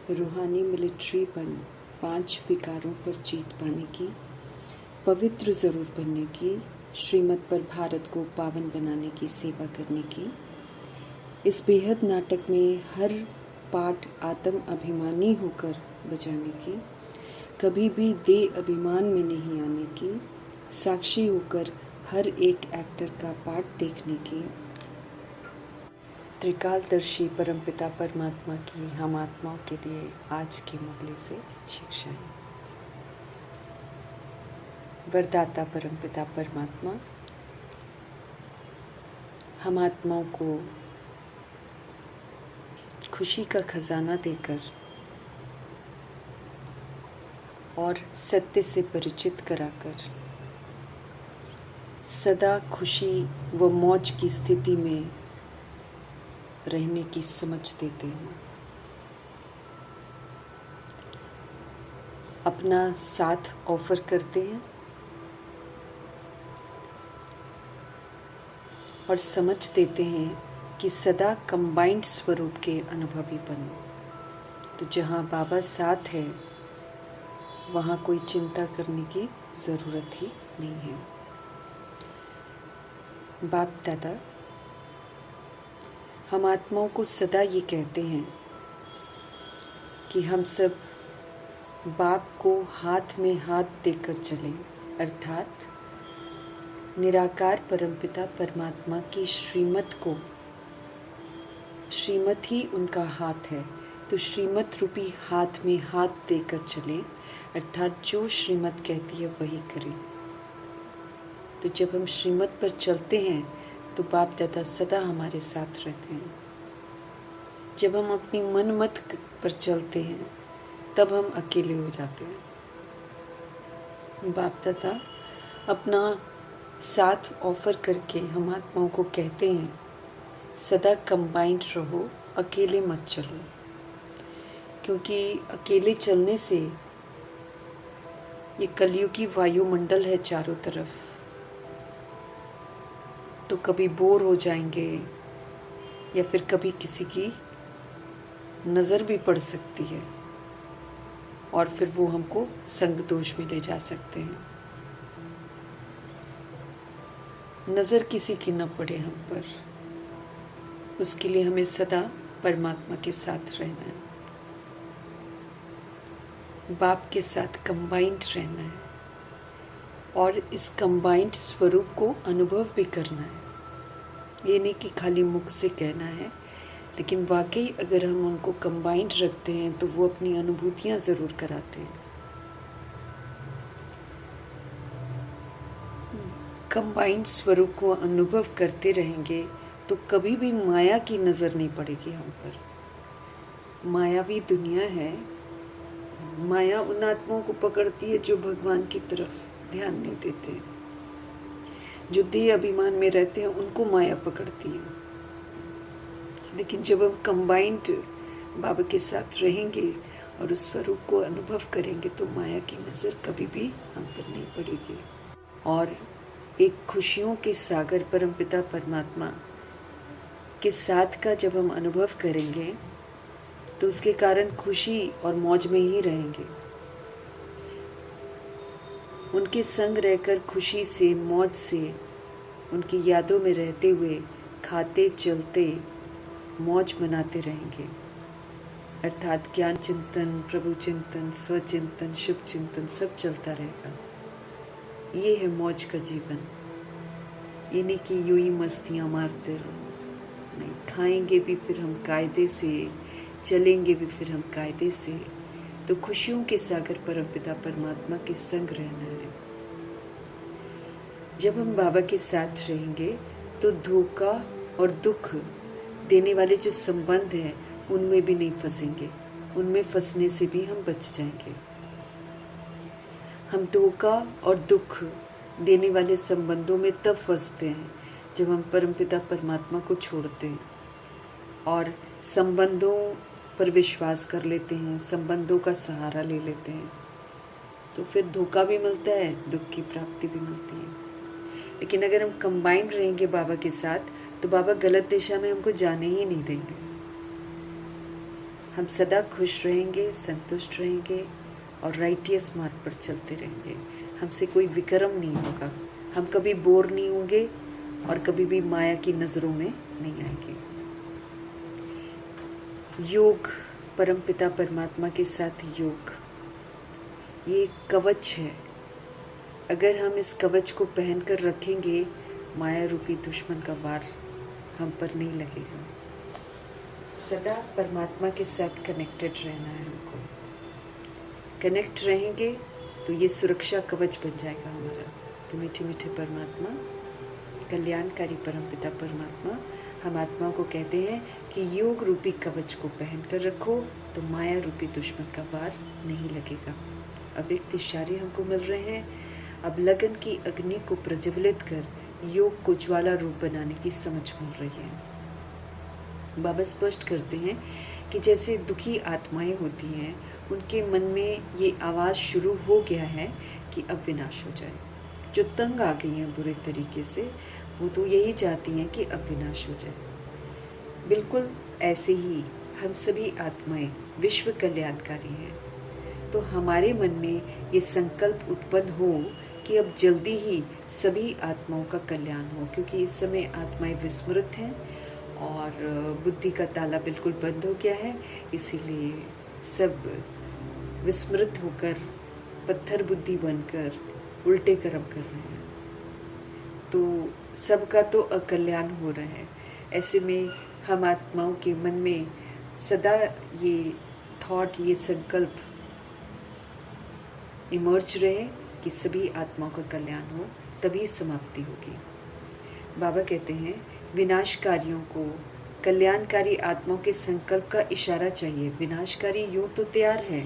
रूहानी मिलिट्रीपन, 5 विकारों पर जीत पाने की, पवित्र ज़रूर बनने की, श्रीमत पर भारत को पावन बनाने की सेवा करने की। इस बेहद नाटक में हर पाठ आत्म अभिमानी होकर बजाने की, कभी भी दे अभिमान में नहीं आने की, साक्षी होकर हर एक एक्टर का पाठ देखने की। त्रिकालदर्शी परमपिता परमात्मा की हम आत्माओं के लिए आज के मुगले से शिक्षाएं। वरदाता परमपिता परमात्मा हम आत्माओं को खुशी का खजाना देकर और सत्य से परिचित कराकर सदा खुशी व मौज की स्थिति में रहने की समझ देते हैं। अपना साथ ऑफर करते हैं और समझ देते हैं कि सदा कंबाइंड स्वरूप के अनुभवी बनो। तो जहाँ बाबा साथ है वहाँ कोई चिंता करने की ज़रूरत ही नहीं है। बाप दादा हम आत्माओं को सदा ये कहते हैं कि हम सब बाप को हाथ में हाथ देकर चलें, अर्थात निराकार परमपिता परमात्मा की श्रीमत को, श्रीमत ही उनका हाथ है, तो श्रीमत रूपी हाथ में हाथ देकर चलें, अर्थात जो श्रीमत कहती है वही करें। तो जब हम श्रीमत पर चलते हैं तो बाप दादा सदा हमारे साथ रहते हैं। जब हम अपनी मन मत पर चलते हैं तब हम अकेले हो जाते हैं। बाप दादा अपना साथ ऑफर करके हम आत्माओं को कहते हैं सदा कंबाइंड रहो, अकेले मत चलो, क्योंकि अकेले चलने से ये कलयुगी वायुमंडल है चारों तरफ, तो कभी बोर हो जाएंगे या फिर कभी किसी की नज़र भी पड़ सकती है और फिर वो हमको संग दोष में ले जा सकते हैं। नज़र किसी की न पड़े हम पर, उसके लिए हमें सदा परमात्मा के साथ रहना है, बाप के साथ कंबाइंड रहना है और इस कंबाइंड स्वरूप को अनुभव भी करना है। ये नहीं कि खाली मुख से कहना है, लेकिन वाकई अगर हम उनको कंबाइंड रखते हैं तो वो अपनी अनुभूतियां ज़रूर कराते हैं। कंबाइंड स्वरूप को अनुभव करते रहेंगे तो कभी भी माया की नज़र नहीं पड़ेगी हम पर। मायावी दुनिया है, माया उन आत्माओं को पकड़ती है जो भगवान की तरफ ध्यान नहीं देते, जो देह अभिमान में रहते हैं उनको माया पकड़ती है। लेकिन जब हम कंबाइंड बाबा के साथ रहेंगे और उस स्वरूप को अनुभव करेंगे तो माया की नज़र कभी भी हम पर नहीं पड़ेगी। और एक खुशियों के सागर परमपिता परमात्मा के साथ का जब हम अनुभव करेंगे तो उसके कारण खुशी और मौज में ही रहेंगे। उनके संग रहकर खुशी से, मौज से, उनकी यादों में रहते हुए खाते चलते मौज मनाते रहेंगे, अर्थात ज्ञान चिंतन, प्रभु चिंतन, स्वचिंतन, शुभ चिंतन सब चलता रहेगा। ये है मौज का जीवन। ये नहीं कि यूं ही मस्तियाँ मारते रहो, नहीं, खाएंगे भी फिर हम कायदे से, चलेंगे भी फिर हम कायदे से। तो खुशियों के सागर परमपिता परमात्मा के संग रहना है। जब हम बाबा के साथ रहेंगे तो धोखा और दुख देने वाले जो संबंध हैं उनमें भी नहीं फंसेंगे, उनमें फंसने से भी हम बच जाएंगे। हम धोखा और दुख देने वाले संबंधों में तब फंसते हैं जब हम परमपिता परमात्मा को छोड़ते हैं और संबंधों पर विश्वास कर लेते हैं, संबंधों का सहारा ले लेते हैं, तो फिर धोखा भी मिलता है, दुख की प्राप्ति भी मिलती है। लेकिन अगर हम कंबाइंड रहेंगे बाबा के साथ तो बाबा गलत दिशा में हमको जाने ही नहीं देंगे। हम सदा खुश रहेंगे, संतुष्ट रहेंगे और राइटियस मार्ग पर चलते रहेंगे। हमसे कोई विक्रम नहीं होगा, हम कभी बोर नहीं होंगे और कभी भी माया की नज़रों में नहीं आएंगे। योग, परमपिता परमात्मा के साथ योग, ये एक कवच है। अगर हम इस कवच को पहन कर रखेंगे, माया रूपी दुश्मन का वार हम पर नहीं लगेगा। सदा परमात्मा के साथ कनेक्टेड रहना है हमको। कनेक्ट रहेंगे तो ये सुरक्षा कवच बन जाएगा हमारा। तो मीठे मीठे परमात्मा, कल्याणकारी परमपिता परमात्मा हम आत्माओं को कहते हैं कि योग रूपी कवच को पहन कर रखो तो माया रूपी दुश्मन का वार नहीं लगेगा। अव्यक्त इशारे हमको मिल रहे हैं। अब लगन की अग्नि को प्रज्वलित कर योग को ज्वाला रूप बनाने की समझ मिल रही है। बाबा स्पष्ट करते हैं कि जैसे दुखी आत्माएं होती हैं, उनके मन में ये आवाज़ शुरू हो गया है कि अब विनाश हो जाए। जो तंग आ गई हैं बुरे तरीके से, वो तो यही चाहती हैं कि अब विनाश हो जाए। बिल्कुल ऐसे ही हम सभी आत्माएं विश्व कल्याणकारी हैं। तो हमारे मन में ये संकल्प उत्पन्न हो कि अब जल्दी ही सभी आत्माओं का कल्याण हो, क्योंकि इस समय आत्माएं विस्मृत हैं और बुद्धि का ताला बिल्कुल बंद हो गया है। इसीलिए सब विस्मृत होकर पत्थर बुद्धि बनकर उल्टे कर्म कर रहे हैं। तो सबका तो अकल्याण हो रहा है। ऐसे में हम आत्माओं के मन में सदा ये थॉट, ये संकल्प इमर्ज रहे कि सभी आत्माओं का कल्याण हो, तभी समाप्ति होगी। बाबा कहते हैं विनाशकारियों को कल्याणकारी आत्माओं के संकल्प का इशारा चाहिए। विनाशकारी यूँ तो तैयार हैं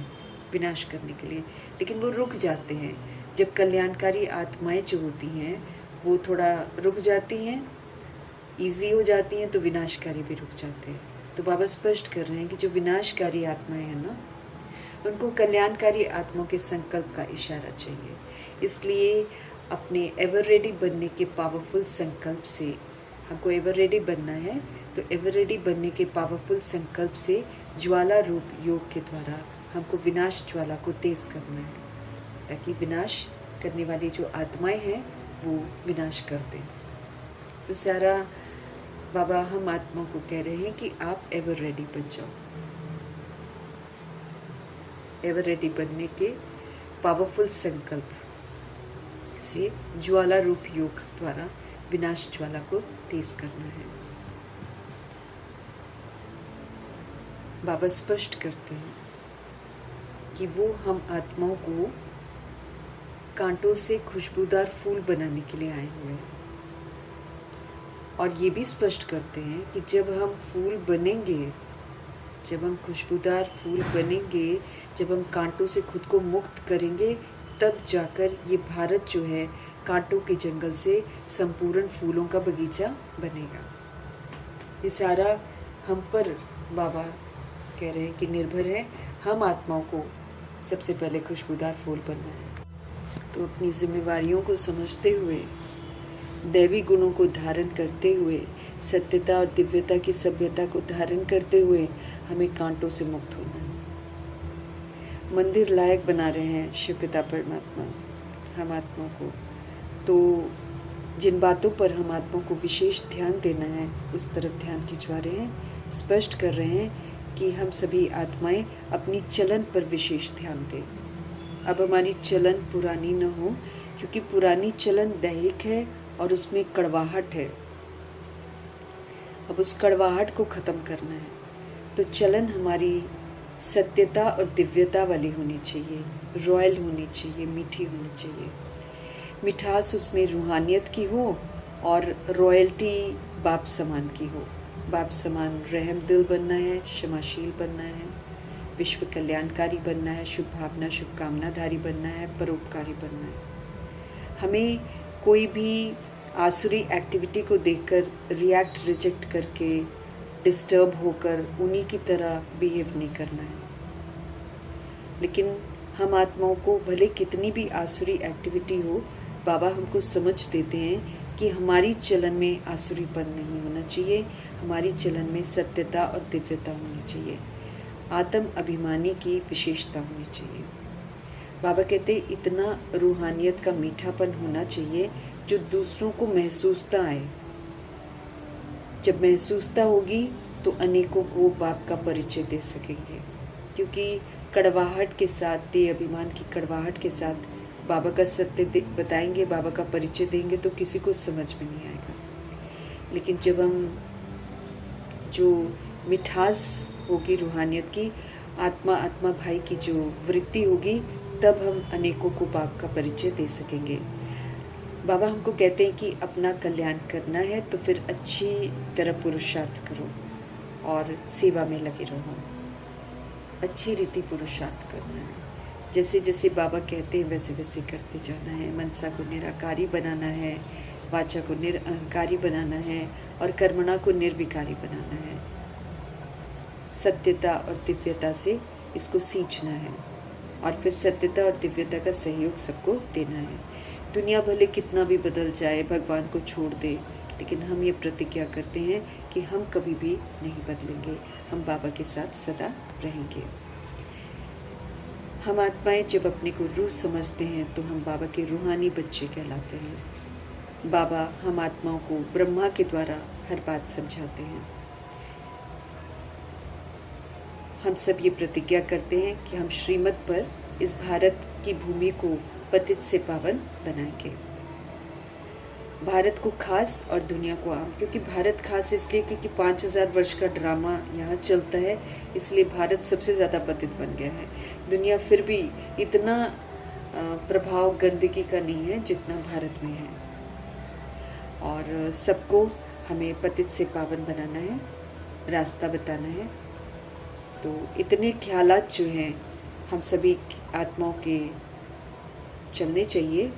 विनाश करने के लिए, लेकिन वो रुक जाते हैं। जब कल्याणकारी आत्माएं जो होती हैं वो थोड़ा रुक जाती हैं, ईजी हो जाती हैं, तो विनाशकारी भी रुक जाते हैं। तो बाबा स्पष्ट कर रहे हैं कि जो विनाशकारी आत्माएं हैं ना, उनको कल्याणकारी आत्माओं के संकल्प का इशारा चाहिए। इसलिए अपने एवर रेडी बनने के पावरफुल संकल्प से, हमको एवर रेडी बनना है, तो एवर रेडी बनने के पावरफुल संकल्प से ज्वाला रूप योग के द्वारा हमको विनाश ज्वाला को तेज करना है, ताकि विनाश करने वाली जो आत्माएं हैं वो विनाश कर दें। तो सारा बाबा हम आत्माओं को कह रहे हैं कि आप एवर रेडी बन जाओ। एवर रेडी बनने के पावरफुल संकल्प से ज्वाला रूप योग द्वारा विनाश ज्वाला को तेज करना है। बाबा स्पष्ट करते हैं कि वो हम आत्माओं को कांटों से खुशबूदार फूल बनाने के लिए आए हुए हैं। और ये भी स्पष्ट करते हैं कि जब हम फूल बनेंगे, जब हम खुशबूदार फूल बनेंगे, जब हम कांटों से खुद को मुक्त करेंगे, तब जाकर ये भारत जो है कांटों के जंगल से संपूर्ण फूलों का बगीचा बनेगा। ये सारा हम पर बाबा कह रहे हैं कि निर्भर है। हम आत्माओं को सबसे पहले खुशबूदार फूल बनना है। तो अपनी जिम्मेवारियों को समझते हुए, दैवी गुणों को धारण करते हुए, सत्यता और दिव्यता की सभ्यता को धारण करते हुए हमें कांटों से मुक्त होना है। मंदिर लायक बना रहे हैं शिव पिता परमात्मा हम आत्माओं को। तो जिन बातों पर हम आत्माओं को विशेष ध्यान देना है, उस तरफ ध्यान खिंचवा रहे हैं। स्पष्ट कर रहे हैं कि हम सभी आत्माएं अपनी चलन पर विशेष ध्यान दें। अब हमारी चलन पुरानी न हो, क्योंकि पुरानी चलन दैहिक है और उसमें कड़वाहट है। अब उस कड़वाहट को ख़त्म करना है। तो चलन हमारी सत्यता और दिव्यता वाली होनी चाहिए, रॉयल होनी चाहिए, मीठी होनी चाहिए। मिठास उसमें रूहानियत की हो और रॉयल्टी बाप समान की हो। बाप समान रहम दिल बनना है, क्षमाशील बनना है, विश्व कल्याणकारी बनना है, शुभ भावना शुभकामनाधारी बनना है, परोपकारी बनना है। हमें कोई भी आसुरी एक्टिविटी को देखकर रिएक्ट, रिजेक्ट करके, डिस्टर्ब होकर उन्हीं की तरह बिहेव नहीं करना है। लेकिन हम आत्माओं को भले कितनी भी आसुरी एक्टिविटी हो, बाबा हमको समझ देते हैं कि हमारी चलन में आसुरीपन नहीं होना चाहिए, हमारी चलन में सत्यता और दिव्यता होनी चाहिए। आत्म अभिमानी की विशेषता होनी चाहिए। बाबा कहते हैं इतना रूहानियत का मीठापन होना चाहिए जो दूसरों को महसूसता आए। जब महसूसता होगी तो अनेकों को बाप का परिचय दे सकेंगे, क्योंकि कड़वाहट के साथ, देह अभिमान की कड़वाहट के साथ बाबा का सत्य बताएंगे, बाबा का परिचय देंगे तो किसी को समझ में नहीं आएगा। लेकिन जब हम जो मिठास होगी रूहानियत की, आत्मा आत्मा भाई की जो वृत्ति होगी, तब हम अनेकों को बाप का परिचय दे सकेंगे। बाबा हमको कहते हैं कि अपना कल्याण करना है तो फिर अच्छी तरह पुरुषार्थ करो और सेवा में लगे रहो। अच्छी रीति पुरुषार्थ करना है, जैसे जैसे बाबा कहते हैं वैसे वैसे करते जाना है। मनसा को निराकारी बनाना है, वाचा को निरअहंकारी बनाना है और कर्मणा को निर्विकारी बनाना है। सत्यता और दिव्यता से इसको सींचना है और फिर सत्यता और दिव्यता का सहयोग सबको देना है। दुनिया भले कितना भी बदल जाए, भगवान को छोड़ दे, लेकिन हम ये प्रतिज्ञा करते हैं कि हम कभी भी नहीं बदलेंगे, हम बाबा के साथ सदा रहेंगे। हम आत्माएं जब अपने को रूह समझते हैं तो हम बाबा के रूहानी बच्चे कहलाते हैं। बाबा हम आत्माओं को ब्रह्मा के द्वारा हर बात समझाते हैं। हम सब ये प्रतिज्ञा करते हैं कि हम श्रीमत पर इस भारत की भूमि को पतित से पावन बनाएंगे। भारत को खास और दुनिया को आम, क्योंकि भारत खास इसलिए क्योंकि 5000 वर्ष का ड्रामा यहाँ चलता है, इसलिए भारत सबसे ज़्यादा पतित बन गया है। दुनिया फिर भी इतना प्रभाव गंदगी का नहीं है जितना भारत में है, और सबको हमें पतित से पावन बनाना है, रास्ता बताना है। तो इतने ख्यालात जो हैं हम सभी आत्माओं के चलने चाहिए,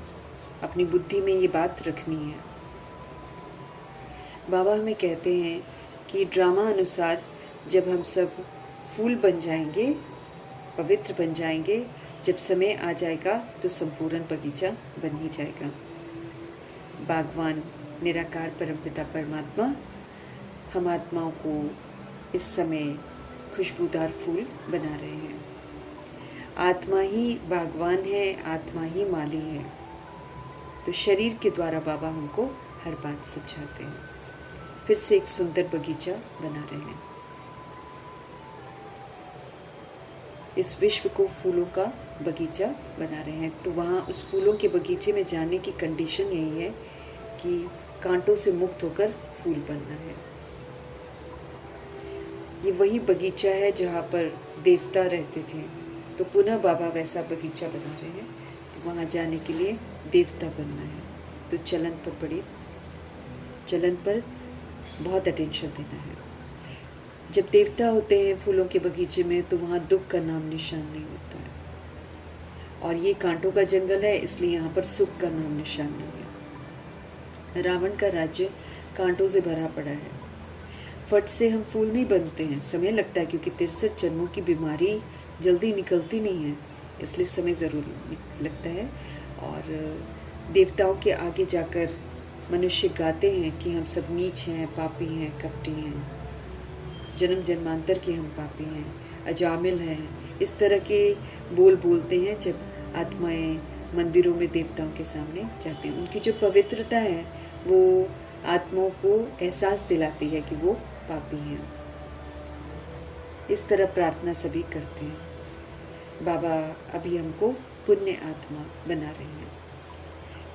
अपनी बुद्धि में ये बात रखनी है। बाबा हमें कहते हैं कि ड्रामा अनुसार जब हम सब फूल बन जाएंगे, पवित्र बन जाएंगे, जब समय आ जाएगा तो संपूर्ण बगीचा बन ही जाएगा। बागवान निराकार परमपिता परमात्मा हम आत्माओं को इस समय खुशबूदार फूल बना रहे हैं। आत्मा ही बागवान है, आत्मा ही माली है। तो शरीर के द्वारा बाबा हमको हर बात समझाते हैं। फिर से एक सुंदर बगीचा बना रहे हैं। इस विश्व को फूलों का बगीचा बना रहे हैं। तो वहाँ उस फूलों के बगीचे में जाने की कंडीशन यही है कि कांटों से मुक्त होकर फूल बनना है। ये वही बगीचा है जहाँ पर देवता रहते थे, तो पुनः बाबा वैसा बगीचा बना रहे हैं। तो वहाँ जाने के लिए देवता बनना है, तो चलन पर बहुत अटेंशन देना है। जब देवता होते हैं फूलों के बगीचे में तो वहाँ दुख का नाम निशान नहीं होता है, और ये कांटों का जंगल है, इसलिए यहाँ पर सुख का नाम निशान नहीं है। रावण का राज्य कांटों से भरा पड़ा है। फट से हम फूल नहीं बनते हैं, समय लगता है, क्योंकि 63 जन्मों की बीमारी जल्दी निकलती नहीं है, इसलिए समय ज़रूर लगता है। और देवताओं के आगे जाकर मनुष्य गाते हैं कि हम सब नीच हैं, पापी हैं, कपटी हैं, जन्म जन्मांतर के हम पापी हैं, अजामिल हैं। इस तरह के बोल बोलते हैं जब आत्माएं मंदिरों में देवताओं के सामने जाते हैं। उनकी जो पवित्रता है वो आत्माओं को एहसास दिलाती है कि वो पापी हैं। इस तरह प्रार्थना सभी करते हैं। बाबा अभी हमको पुण्य आत्मा बना रहे हैं।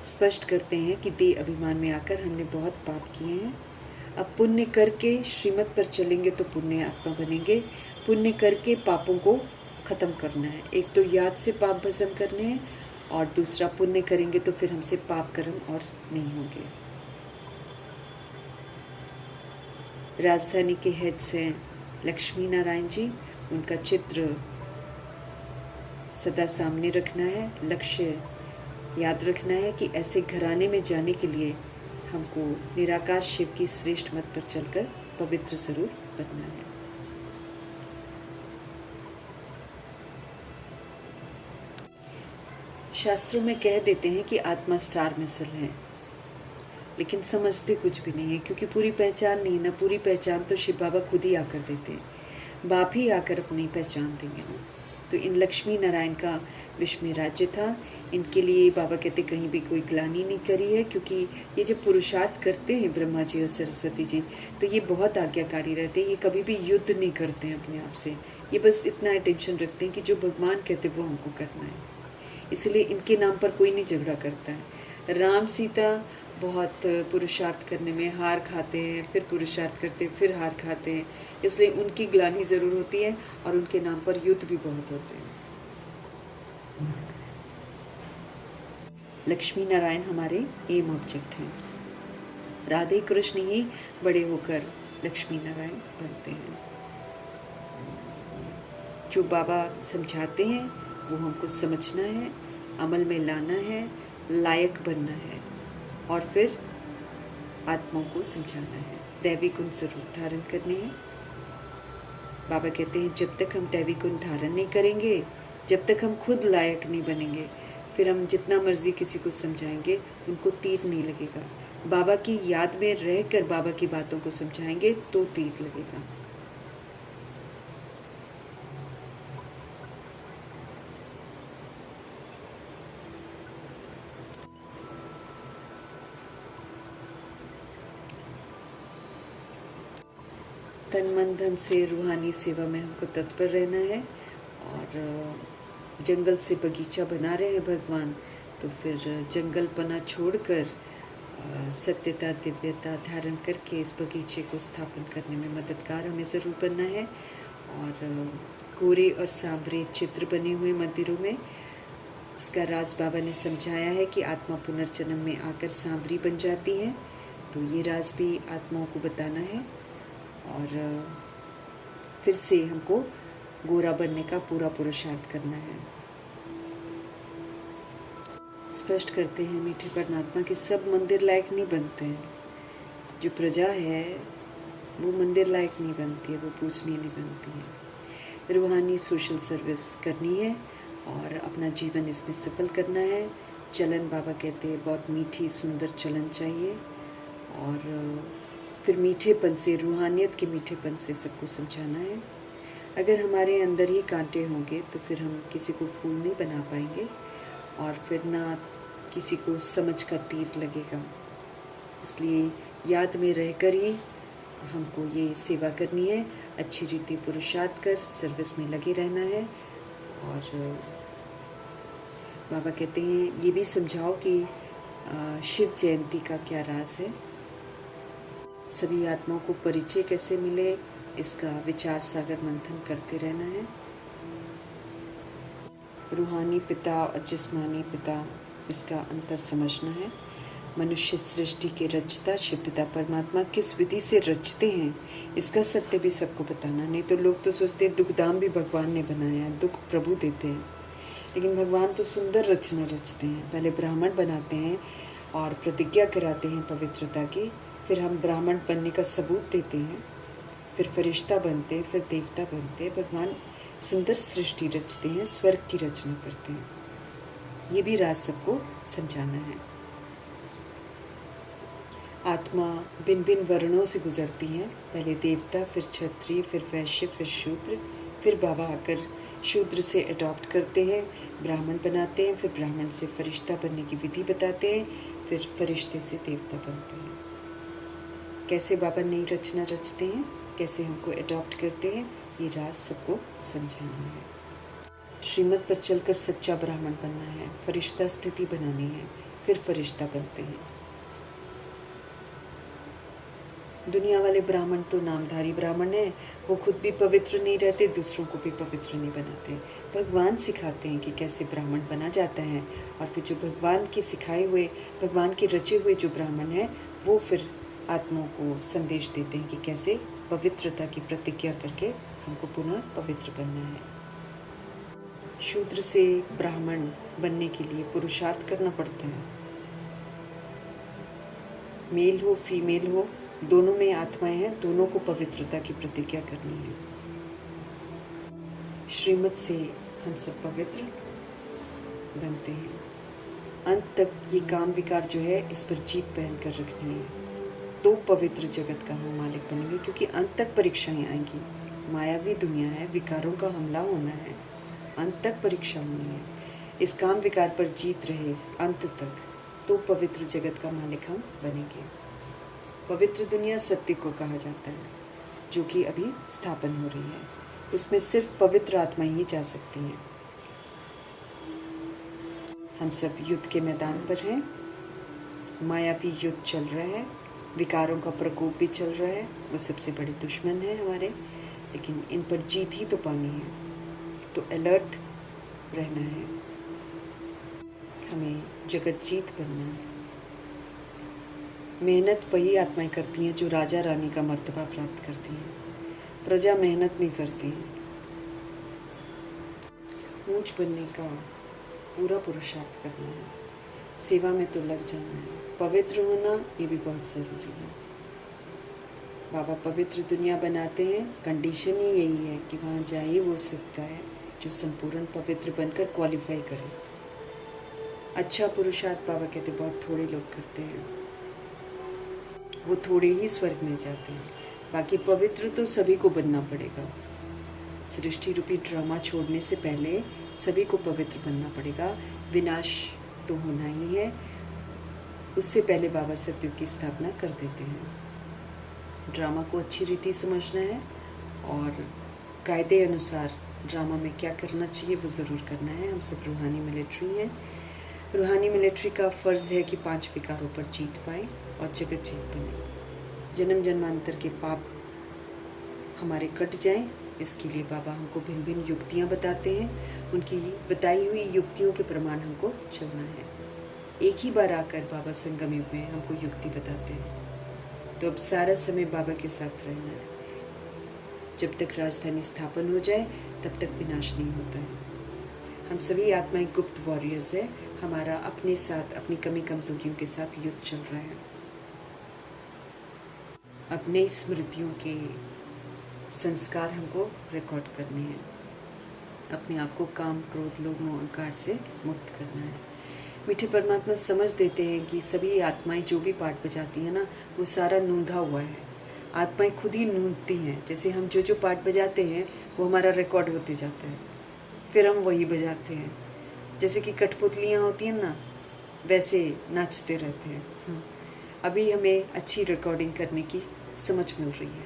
स्पष्ट करते हैं कि देह अभिमान में आकर हमने बहुत पाप किए हैं। अब पुण्य करके श्रीमत पर चलेंगे तो पुण्य आत्मा बनेंगे। पुण्य करके पापों को ख़त्म करना है। एक तो याद से पाप भस्म करने हैं, और दूसरा पुण्य करेंगे तो फिर हमसे पाप कर्म और नहीं होंगे। राजधानी के हेड्स हैं लक्ष्मी नारायण जी। उनका चित्र सदा सामने रखना है। लक्ष्य याद रखना है कि ऐसे घराने में जाने के लिए हमको निराकार शिव की श्रेष्ठ मत पर चलकर पवित्र जरूर बनना है। शास्त्रों में कह देते हैं कि आत्मा स्टार मिसल है, लेकिन समझते कुछ भी नहीं है, क्योंकि पूरी पहचान नहीं है ना। पूरी पहचान तो शिव बाबा खुद ही आकर देते हैं। बाप ही आकर अपनी पहचान देंगे ना। तो इन लक्ष्मी नारायण का विश्व में राज्य था। इनके लिए बाबा कहते कहीं भी कोई ग्लानि नहीं करी है, क्योंकि ये जब पुरुषार्थ करते हैं ब्रह्मा जी और सरस्वती जी, तो ये बहुत आज्ञाकारी रहते हैं। ये कभी भी युद्ध नहीं करते हैं अपने आप से, ये बस इतना अटेंशन रखते हैं कि जो भगवान कहते वो हमको करना है। इसलिए इनके नाम पर कोई नहीं झगड़ा करता है। राम सीता बहुत पुरुषार्थ करने में हार खाते हैं, फिर पुरुषार्थ करते हैं, फिर हार खाते हैं, इसलिए उनकी ग्लानि ज़रूर होती है और उनके नाम पर युद्ध भी बहुत होते हैं। लक्ष्मी नारायण हमारे एम ऑब्जेक्ट हैं। राधे कृष्ण ही बड़े होकर लक्ष्मी नारायण बनते हैं। जो बाबा समझाते हैं वो हमको समझना है, अमल में लाना है, लायक बनना है और फिर आत्माओं को समझाना है। दैवी गुण जरूर धारण करने हैं। बाबा कहते हैं जब तक हम दैवी गुण धारण नहीं करेंगे, जब तक हम खुद लायक नहीं बनेंगे, फिर हम जितना मर्जी किसी को समझाएंगे उनको तीर नहीं लगेगा। बाबा की याद में रहकर बाबा की बातों को समझाएंगे तो तीर लगेगा। तन मन धन से रूहानी सेवा में हमको तत्पर रहना है। और जंगल से बगीचा बना रहे हैं भगवान, तो फिर जंगलपना छोड़कर सत्यता दिव्यता धारण करके इस बगीचे को स्थापन करने में मददगार हमें ज़रूर बनना है। और कोरे और सांवरे चित्र बने हुए मंदिरों में उसका राज बाबा ने समझाया है कि आत्मा पुनर्जन्म में आकर सांवरी बन जाती है। तो ये राज भी आत्माओं को बताना है और फिर से हमको गोरा बनने का पूरा पुरुषार्थ करना है। स्पष्ट करते हैं मीठे परमात्मा कि सब मंदिर लायक नहीं बनते हैं। जो प्रजा है वो मंदिर लायक नहीं बनती है, वो पूजनीय नहीं बनती है। रूहानी सोशल सर्विस करनी है और अपना जीवन इसमें सफल करना है। चलन बाबा कहते हैं बहुत मीठी सुंदर चलन चाहिए और फिर मीठेपन से, रूहानियत के मीठेपन से सबको समझाना है। अगर हमारे अंदर ही कांटे होंगे तो फिर हम किसी को फूल नहीं बना पाएंगे और फिर ना किसी को समझ का तीर लगेगा। इसलिए याद में रहकर ही हमको ये सेवा करनी है, अच्छी रीति पुरुषार्थ कर सर्विस में लगे रहना है। और बाबा कहते हैं ये भी समझाओ कि शिव जयंती का क्या राज है, सभी आत्माओं को परिचय कैसे मिले, इसका विचार सागर मंथन करते रहना है। रूहानी पिता और जिस्मानी पिता, इसका अंतर समझना है। मनुष्य सृष्टि के रचता शिव पिता परमात्मा किस विधि से रचते हैं, इसका सत्य भी सबको बताना। नहीं तो लोग तो सोचते हैं दुखधाम भी भगवान ने बनाया है, दुख प्रभु देते हैं, लेकिन भगवान तो सुंदर रचना रचते हैं। पहले ब्राह्मण बनाते हैं और प्रतिज्ञा कराते हैं पवित्रता की, फिर हम ब्राह्मण बनने का सबूत देते हैं, फिर फरिश्ता बनते हैं, फिर देवता बनते हैं। भगवान सुंदर सृष्टि रचते हैं, स्वर्ग की रचना करते हैं। ये भी राज सबको समझाना है। आत्मा भिन्न भिन्न वर्णों से गुजरती है, पहले देवता, फिर क्षत्रिय, फिर वैश्य, फिर शूद्र, फिर बाबा आकर शूद्र से अडॉप्ट करते हैं, ब्राह्मण बनाते हैं, फिर ब्राह्मण से फरिश्ता बनने की विधि बताते हैं, फिर फरिश्ते से देवता बनते हैं। कैसे बाबा नई रचना रचते हैं, कैसे हमको अडॉप्ट करते हैं, ये राज सबको समझाना है। श्रीमत पर चलकर सच्चा ब्राह्मण बनना है, फरिश्ता स्थिति बनानी है, फिर फरिश्ता बनते हैं। दुनिया वाले ब्राह्मण तो नामधारी ब्राह्मण है, वो खुद भी पवित्र नहीं रहते, दूसरों को भी पवित्र नहीं बनाते। भगवान सिखाते हैं कि कैसे ब्राह्मण बना जाता है और फिर जो भगवान के सिखाए हुए, भगवान के रचे हुए जो ब्राह्मण हैं, वो फिर आत्माओं को संदेश देते हैं कि कैसे पवित्रता की प्रतिज्ञा करके हमको पुनः पवित्र बनना है। शूद्र से ब्राह्मण बनने के लिए पुरुषार्थ करना पड़ता है। मेल हो फीमेल हो, दोनों में आत्माएं हैं, दोनों को पवित्रता की प्रतिज्ञा करनी है। श्रीमत से हम सब पवित्र बनते हैं। अंत तक ये काम विकार जो है इस पर जीत पहन कर रखनी है, तो पवित्र जगत का हम मालिक बनेंगे, क्योंकि अंत तक परीक्षाएं आएंगी। मायावी दुनिया है, विकारों का हमला होना है, अंत तक परीक्षा होनी है। इस काम विकार पर जीत रहे अंत तक, तो पवित्र जगत का मालिक हम बनेंगे। पवित्र दुनिया सत्य को कहा जाता है, जो कि अभी स्थापन हो रही है। उसमें सिर्फ पवित्र आत्मा ही जा सकती हैं। हम सब युद्ध के मैदान पर हैं। मायावी युद्ध चल रहा है, विकारों का प्रकोप भी चल रहा है। वो सबसे बड़े दुश्मन हैं हमारे, लेकिन इन पर जीत ही तो पानी है, तो अलर्ट रहना है। हमें जगत जीत बनना है। मेहनत वही आत्माएं करती हैं जो राजा रानी का मर्तबा प्राप्त करती हैं। प्रजा मेहनत नहीं करती। ऊंच बनने का पूरा पुरुषार्थ करना है, सेवा में तो लग जाना है। पवित्र होना ये भी बहुत ज़रूरी है। बाबा पवित्र दुनिया बनाते हैं, कंडीशन ही यही है कि वहाँ जा ही वो सकता है जो संपूर्ण पवित्र बनकर क्वालिफाई करे। अच्छा पुरुषार्थ बाबा कहते बहुत थोड़े लोग करते हैं, वो थोड़े ही स्वर्ग में जाते हैं। बाकी पवित्र तो सभी को बनना पड़ेगा। सृष्टि रूपी ड्रामा छोड़ने से पहले सभी को पवित्र बनना पड़ेगा। विनाश तो होना ही है, उससे पहले बाबा सत्युग की स्थापना कर देते हैं। ड्रामा को अच्छी रीति समझना है और कायदे अनुसार ड्रामा में क्या करना चाहिए वो ज़रूर करना है। हम सब रूहानी मिलिट्री हैं। रूहानी मिलिट्री का फ़र्ज़ है कि 5 विकारों पर जीत पाए और जगत जीत बने। जन्म जन्मांतर के पाप हमारे कट जाएं, इसके लिए बाबा हमको भिन्न भिन्न युक्तियाँ बताते हैं। उनकी बताई हुई युक्तियों के प्रमाण हमको चलना है। एक ही बार आकर बाबा संगम युग में हमको युक्ति बताते हैं, तो अब सारा समय बाबा के साथ रहना है। जब तक राजधानी स्थापन हो जाए तब तक विनाश नहीं होता है। हम सभी आत्माएं गुप्त वॉरियर्स है। हमारा अपने साथ, अपनी कमी कमजोरियों के साथ युद्ध चल रहा है। अपने स्मृतियों के संस्कार हमको रिकॉर्ड करने हैं। अपने आप को काम, क्रोध, लोभ, मोह, अहंकार से मुक्त करना है। मीठे परमात्मा समझ देते हैं कि सभी आत्माएं जो भी पाठ बजाती हैं ना, वो सारा नूंधा हुआ है। आत्माएं खुद ही नूंदती हैं। जैसे हम जो जो पाठ बजाते हैं वो हमारा रिकॉर्ड होते जाता है, फिर हम वही बजाते हैं। जैसे कि कठपुतलियाँ होती हैं ना, वैसे नाचते रहते हैं। अभी हमें अच्छी रिकॉर्डिंग करने की समझ मिल रही है,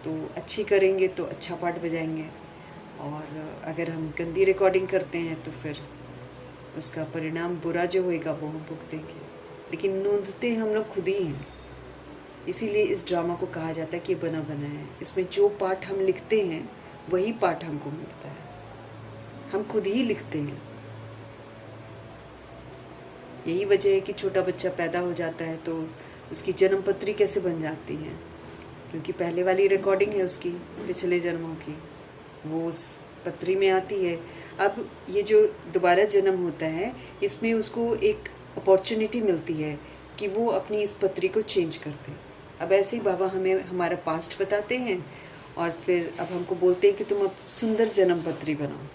तो अच्छी करेंगे तो अच्छा पाठ बजाएंगे, और अगर हम गंदी रिकॉर्डिंग करते हैं तो फिर उसका परिणाम बुरा जो होएगा वो हम भुगतेंगे। लेकिन नूंदते हम लोग खुद ही हैं। इसीलिए इस ड्रामा को कहा जाता है कि बना बना है। इसमें जो पाठ हम लिखते हैं वही पाठ हमको मिलता है। हम खुद ही लिखते हैं। यही वजह है कि छोटा बच्चा पैदा हो जाता है तो उसकी जन्म पत्री कैसे बन जाती है, क्योंकि पहले वाली रिकॉर्डिंग है उसकी पिछले जन्मों की, वो उस पत्री में आती है। अब ये जो दोबारा जन्म होता है, इसमें उसको एक अपॉर्चुनिटी मिलती है कि वो अपनी इस पत्री को चेंज कर दे। अब ऐसे ही बाबा हमें हमारा पास्ट बताते हैं और फिर अब हमको बोलते हैं कि तुम अब सुंदर जन्म पत्री बनाओ,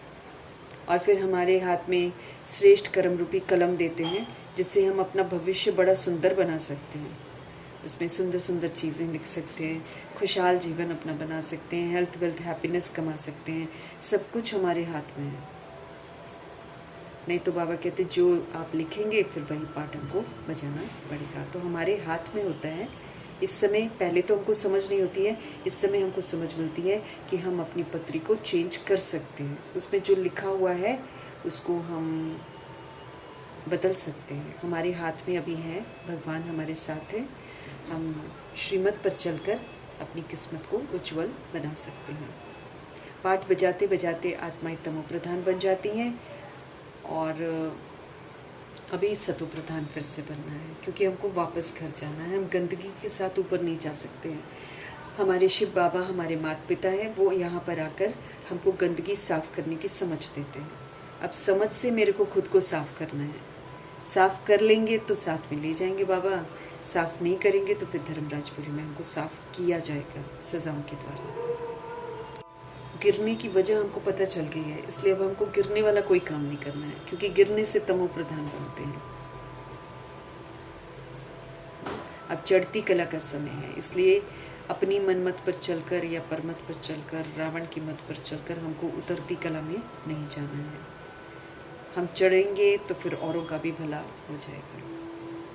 और फिर हमारे हाथ में श्रेष्ठ कर्म रूपी कलम देते हैं, जिससे हम अपना भविष्य बड़ा सुंदर बना सकते हैं। उसमें सुंदर सुंदर चीज़ें लिख सकते हैं, खुशहाल जीवन अपना बना सकते हैं, हेल्थ वेल्थ हैप्पीनेस कमा सकते हैं। सब कुछ हमारे हाथ में है। नहीं तो बाबा कहते जो आप लिखेंगे फिर वही पाठ हमको बजाना पड़ेगा। तो हमारे हाथ में होता है इस समय। पहले तो हमको समझ नहीं होती है, इस समय हमको समझ मिलती है कि हम अपनी पत्री को चेंज कर सकते हैं। उसमें जो लिखा हुआ है उसको हम बदल सकते हैं। हमारे हाथ में अभी है, भगवान हमारे साथ है। हम श्रीमत पर चलकर अपनी किस्मत को उज्जवल बना सकते हैं। पाठ बजाते बजाते आत्माएं तमो प्रधान बन जाती हैं, और अभी सतो प्रधान फिर से बनना है, क्योंकि हमको वापस घर जाना है। हम गंदगी के साथ ऊपर नहीं जा सकते हैं। हमारे शिव बाबा हमारे माता पिता हैं, वो यहाँ पर आकर हमको गंदगी साफ़ करने की समझ देते हैं। अब समझ से मेरे को खुद को साफ़ करना है। साफ़ कर लेंगे तो साथ में ले जाएंगे बाबा, साफ़ नहीं करेंगे तो फिर धर्मराजपुरी में हमको साफ़ किया जाएगा सज़ाओं के द्वारा। गिरने की वजह हमको पता चल गई है, इसलिए अब हमको गिरने वाला कोई काम नहीं करना है, क्योंकि गिरने से तमो प्रधान बनते हैं। अब चढ़ती कला का समय है, इसलिए अपनी मनमत पर चलकर या परमत पर चलकर, रावण की मत पर चलकर हमको उतरती कला में नहीं जाना है। हम चढ़ेंगे तो फिर औरों का भी भला हो जाएगा।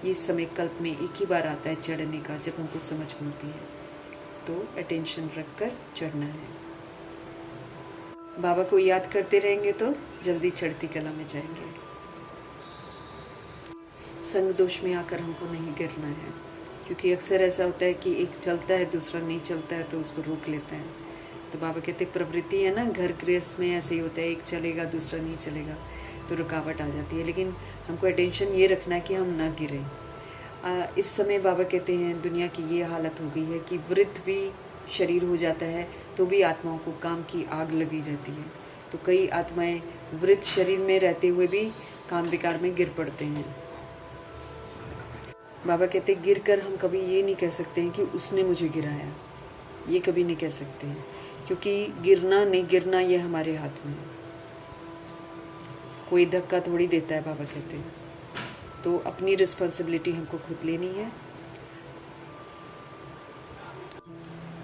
ये समय कल्प में एक ही बार आता है चढ़ने का, जब हमको समझ मिलती है, तो अटेंशन रखकर चढ़ना है। बाबा को याद करते रहेंगे तो जल्दी चढ़ती कला में जाएंगे। संग दोष में आकर हमको नहीं गिरना है, क्योंकि अक्सर ऐसा होता है कि एक चलता है दूसरा नहीं चलता है तो उसको रोक लेता है। तो बाबा कहते प्रवृत्ति है ना, घर गृहस्थ में ऐसे ही होता है, एक चलेगा दूसरा नहीं चलेगा तो रुकावट आ जाती है। लेकिन हमको अटेंशन ये रखना है कि हम ना गिरें। इस समय बाबा कहते हैं दुनिया की ये हालत हो गई है कि वृद्ध भी शरीर हो जाता है तो भी आत्माओं को काम की आग लगी रहती है। तो कई आत्माएं वृद्ध शरीर में रहते हुए भी काम विकार में गिर पड़ते हैं। बाबा कहते गिर कर हम कभी ये नहीं कह सकते हैं कि उसने मुझे गिराया, ये कभी नहीं कह सकते हैं, क्योंकि गिरना नहीं गिरना ये हमारे हाथ में है। कोई धक्का थोड़ी देता है बाबा कहते हैं। तो अपनी रिस्पॉन्सिबिलिटी हमको खुद लेनी है।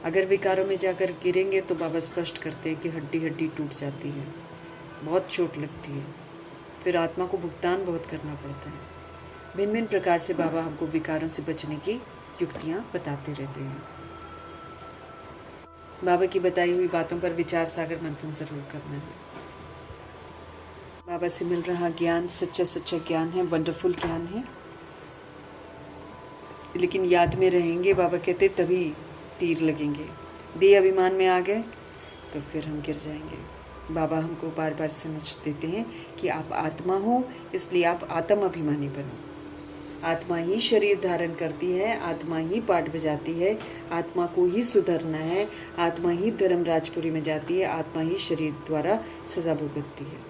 अगर विकारों में जाकर गिरेंगे तो बाबा स्पष्ट करते हैं कि हड्डी हड्डी टूट जाती है, बहुत चोट लगती है, फिर आत्मा को भुगतान बहुत करना पड़ता है। भिन्न भिन्न प्रकार से बाबा हमको विकारों से बचने की युक्तियाँ बताते रहते हैं। बाबा की बताई हुई बातों पर विचार सागर मंथन जरूर करना है। बाबा से मिल रहा ज्ञान सच्चा सच्चा ज्ञान है, वंडरफुल ज्ञान है, लेकिन याद में रहेंगे बाबा कहते तभी तीर लगेंगे। देह अभिमान में आ गए तो फिर हम गिर जाएंगे। बाबा हमको बार बार समझ देते हैं कि आप आत्मा हो, इसलिए आप आत्म अभिमानी बनो। आत्मा ही शरीर धारण करती है, आत्मा ही पाठ बजाती है, आत्मा को ही सुधरना है, आत्मा ही धर्म राजपुरी में जाती है, आत्मा ही शरीर द्वारा सजा भुगतती है।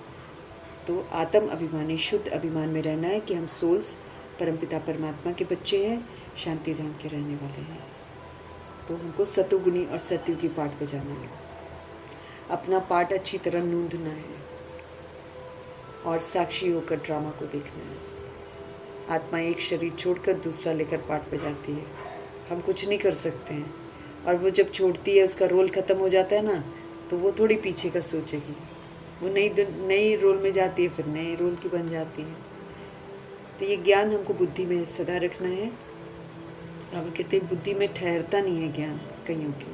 तो आत्म अभिमानी शुद्ध अभिमान में रहना है कि हम सोल्स परमपिता परमात्मा के बच्चे हैं, शांति धाम के रहने वाले हैं। तो हमको सतुगुणी और सत्युगी पाठ बजाना है, अपना पाठ अच्छी तरह नूंदना है और साक्षी होकर ड्रामा को देखना है। आत्मा एक शरीर छोड़कर दूसरा लेकर पाठ बजाती है, हम कुछ नहीं कर सकते हैं। और वो जब छोड़ती है, उसका रोल ख़त्म हो जाता है ना, तो वो थोड़ी पीछे का सोचेगी, वो नई रोल में जाती है, फिर नए रोल की बन जाती है। तो ये ज्ञान हमको बुद्धि में सदा रखना है। बाबा कहते हैं बुद्धि में ठहरता नहीं है ज्ञान कईयों के,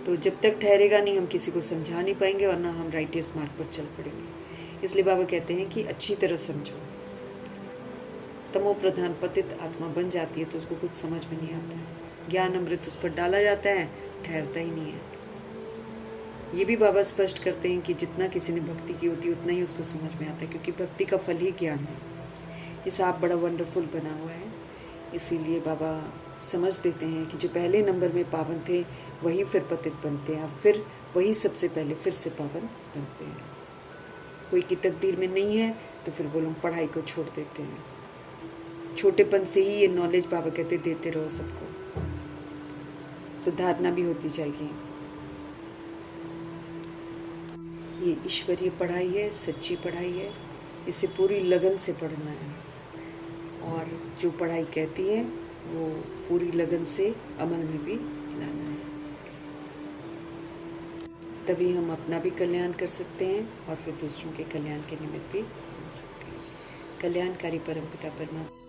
तो जब तक ठहरेगा नहीं हम किसी को समझा नहीं पाएंगे और ना हम राइटियस मार्ग पर चल पड़ेंगे। इसलिए बाबा कहते हैं कि अच्छी तरह समझो। तमो प्रधान पतित आत्मा बन जाती है तो उसको कुछ समझ में नहीं आता है, ज्ञान अमृत उस पर डाला जाता है, ठहरता ही नहीं है। ये भी बाबा स्पष्ट करते हैं कि जितना किसी ने भक्ति की होती है उतना ही उसको समझ में आता है, क्योंकि भक्ति का फल ही ज्ञान है। ये साप बड़ा वंडरफुल बना हुआ है, इसीलिए बाबा समझ देते हैं कि जो पहले नंबर में पावन थे वही फिर पतित बनते हैं, फिर वही सबसे पहले फिर से पावन बनते हैं। कोई की तकदीर में नहीं है तो फिर वो लोग पढ़ाई को छोड़ देते हैं। छोटेपन से ही ये नॉलेज बाबा कहते देते रहो सबको, तो धारणा भी होती जाएगी। ये ईश्वरीय पढ़ाई है, सच्ची पढ़ाई है, इसे पूरी लगन से पढ़ना है और जो पढ़ाई कहती है वो पूरी लगन से अमल में भी लाना है। तभी हम अपना भी कल्याण कर सकते हैं और फिर दूसरों के कल्याण के निमित्त भी बन सकते हैं। कल्याणकारी परमपिता परमात्मा